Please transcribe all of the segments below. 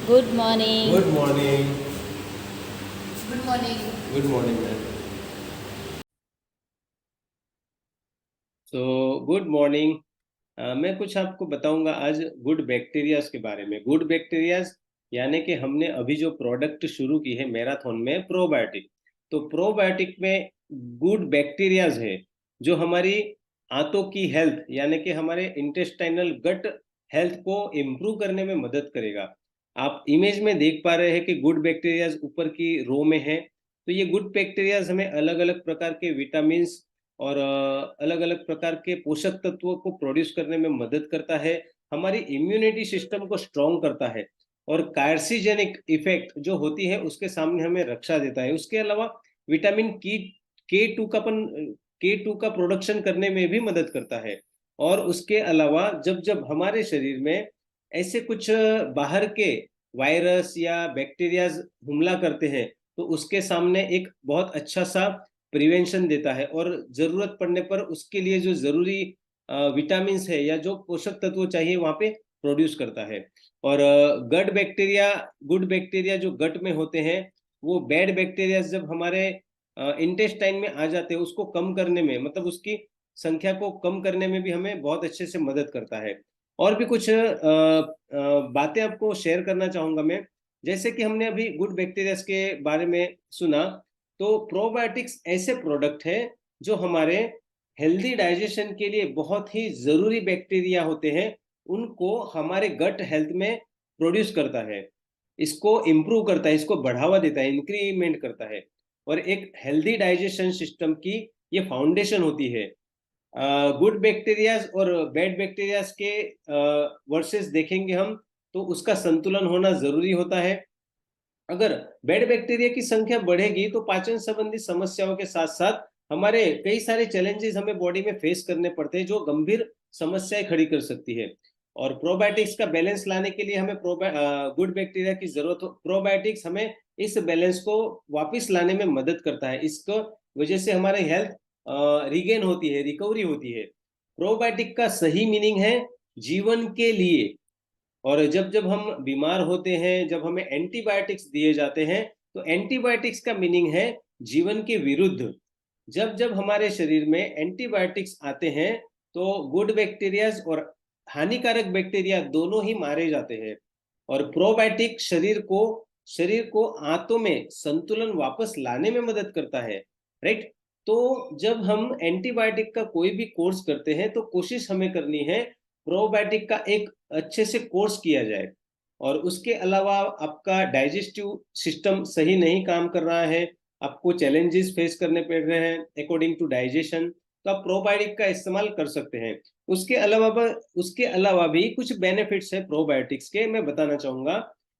Good morning. Good morning. Good morning. Good morning ma'am. Good morning. मैं कुछ आपको बताऊंगा आज गुड बैक्टीरियाज के बारे में। गुड बैक्टीरियाज यानी कि हमने अभी जो प्रोडक्ट शुरू की है मैराथन में, प्रोबायोटिक। तो प्रोबायोटिक में गुड बैक्टीरियाज है जो हमारी आंतों की हेल्थ यानी कि हमारे इंटेस्टाइनल गट हेल्थ को इम्प्रूव करने में मदद करेगा। आप इमेज में देख पा रहे हैं कि गुड बैक्टीरियाज ऊपर की रो में है। तो ये गुड बैक्टीरियाज हमें अलग अलग प्रकार के विटामिन और अलग अलग प्रकार के पोषक तत्वों को प्रोड्यूस करने में मदद करता है। हमारी इम्यूनिटी सिस्टम को स्ट्रॉन्ग करता है और कार्सिजेनिक इफेक्ट जो होती है उसके सामने हमें रक्षा देता है। उसके अलावा विटामिन के टू का प्रोडक्शन करने में भी मदद करता है। और उसके अलावा जब जब हमारे शरीर में ऐसे कुछ बाहर के वायरस या बैक्टीरियाज हमला करते हैं तो उसके सामने एक बहुत अच्छा सा प्रिवेंशन देता है और जरूरत पड़ने पर उसके लिए जो जरूरी विटामिन है या जो पोषक तत्व चाहिए वहां पे प्रोड्यूस करता है। और गट बैक्टीरिया गुड बैक्टीरिया जो गट में होते हैं वो बैड बैक्टीरिया जब हमारे इंटेस्टाइन में आ जाते हैं उसको कम करने में, मतलब उसकी संख्या को कम करने में भी हमें बहुत अच्छे से मदद करता है। और भी कुछ बातें आपको शेयर करना चाहूंगा मैं। जैसे कि हमने अभी गुड बैक्टीरिया के बारे में सुना, तो प्रोबायोटिक्स ऐसे प्रोडक्ट है जो हमारे हेल्दी डाइजेशन के लिए बहुत ही जरूरी बैक्टीरिया होते हैं, उनको हमारे गट हेल्थ में प्रोड्यूस करता है, इसको इम्प्रूव करता है, इसको बढ़ावा देता है, इंक्रीमेंट करता है। और एक हेल्दी डाइजेशन सिस्टम की ये फाउंडेशन होती है। गुड बैक्टीरियाज और बैड बैक्टीरियाज के वर्सेस देखेंगे हम तो उसका संतुलन होना जरूरी होता है। अगर बैड बैक्टीरिया की संख्या बढ़ेगी तो पाचन संबंधी समस्याओं के साथ साथ हमारे कई सारे चैलेंजेस हमें बॉडी में फेस करने पड़ते हैं जो गंभीर समस्याएं खड़ी कर सकती है। और प्रोबायोटिक्स का बैलेंस लाने के लिए हमें गुड बैक्टीरिया की जरूरत हो। प्रोबायोटिक्स हमें इस बैलेंस को वापस लाने में मदद करता है। इसको वजह से हमारी हेल्थ रिगेन होती है, रिकवरी होती है। प्रोबायोटिक का सही मीनिंग है जीवन के लिए। और जब जब हम बीमार होते हैं, जब हमें एंटीबायोटिक्स दिए जाते हैं, तो एंटीबायोटिक्स का मीनिंग है जीवन के विरुद्ध। जब जब हमारे शरीर में एंटीबायोटिक्स आते हैं तो गुड बैक्टीरियाज और हानिकारक बैक्टीरिया दोनों ही मारे जाते हैं। और प्रोबायोटिक शरीर को आंतों में संतुलन वापस लाने में मदद करता है। राइट। तो जब हम एंटीबायोटिक का कोई भी कोर्स करते हैं तो कोशिश हमें करनी है प्रोबायोटिक का एक अच्छे से कोर्स किया जाए। और उसके अलावा आपका डाइजेस्टिव सिस्टम सही नहीं काम कर रहा है, आपको चैलेंजेस फेस करने पड़ रहे हैं अकॉर्डिंग टू डाइजेशन, तो आप प्रोबायोटिक का इस्तेमाल कर सकते हैं। उसके अलावा भी कुछ बेनिफिट्स है प्रोबायोटिक्स के, मैं बताना चाहूंगा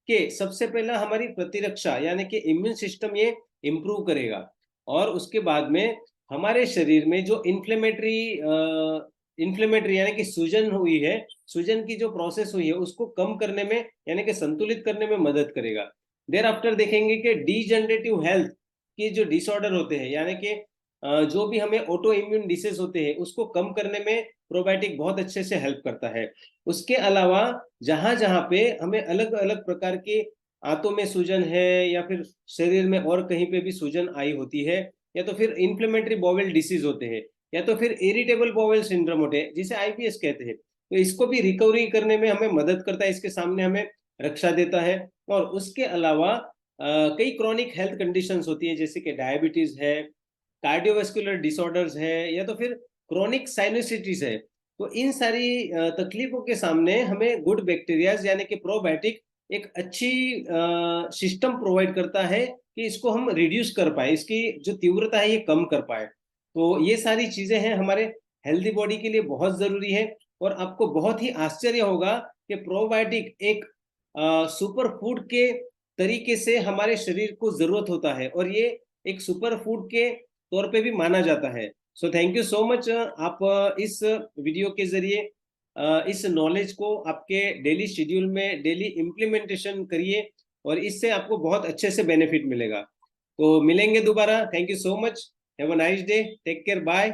कि सबसे पहला हमारी प्रतिरक्षा यानी कि इम्यून सिस्टम ये इम्प्रूव करेगा। और उसके बाद में हमारे शरीर में जो इन्फ्लेमेटरी यानी कि सूजन हुई है, सूजन की जो प्रोसेस हुई है उसको कम करने में यानी कि संतुलित करने में मदद करेगा। देर आफ्टर देखेंगे कि डीजनरेटिव हेल्थ की जो डिसऑर्डर होते हैं यानी कि जो भी हमें ऑटो इम्यून डिसीज होते हैं उसको कम करने में प्रोबायोटिक बहुत अच्छे से हेल्प करता है। उसके अलावा जहां जहां पे हमें अलग अलग प्रकार के आंतों में सूजन है या फिर शरीर में और कहीं पे भी सूजन आई होती है, या तो फिर इन्फ्लेमेटरी बॉवेल डिसीज होते हैं, या तो फिर इरिटेबल बॉवेल सिंड्रोम होते हैं जिसे आईबीएस कहते हैं, तो इसको भी रिकवरी करने में हमें मदद करता है, इसके सामने हमें रक्षा देता है। और उसके अलावा कई क्रॉनिक हेल्थ कंडीशंस होती है जैसे कि डायबिटीज है, कार्डियोवास्कुलर डिसऑर्डर्स है, या तो फिर क्रोनिक साइनोसिटिस है। तो इन सारी तकलीफों के सामने हमें गुड बैक्टीरियाज यानी कि प्रोबायोटिक एक अच्छी सिस्टम प्रोवाइड करता है कि इसको हम रिड्यूस कर पाए, इसकी जो तीव्रता है ये कम कर पाए। तो ये सारी चीजें हैं हमारे हेल्दी बॉडी के लिए बहुत जरूरी है। और आपको बहुत ही आश्चर्य होगा कि प्रोबायोटिक एक सुपर फूड के तरीके से हमारे शरीर को जरूरत होता है और ये एक सुपर फूड के तौर पे भी माना जाता है। So thank you so much. आप इस वीडियो के जरिए इस नॉलेज को आपके डेली शेड्यूल में डेली इम्प्लीमेंटेशन करिए और इससे आपको बहुत अच्छे से बेनिफिट मिलेगा। तो मिलेंगे दोबारा। Thank you so much. Have a nice day. Take care. Bye.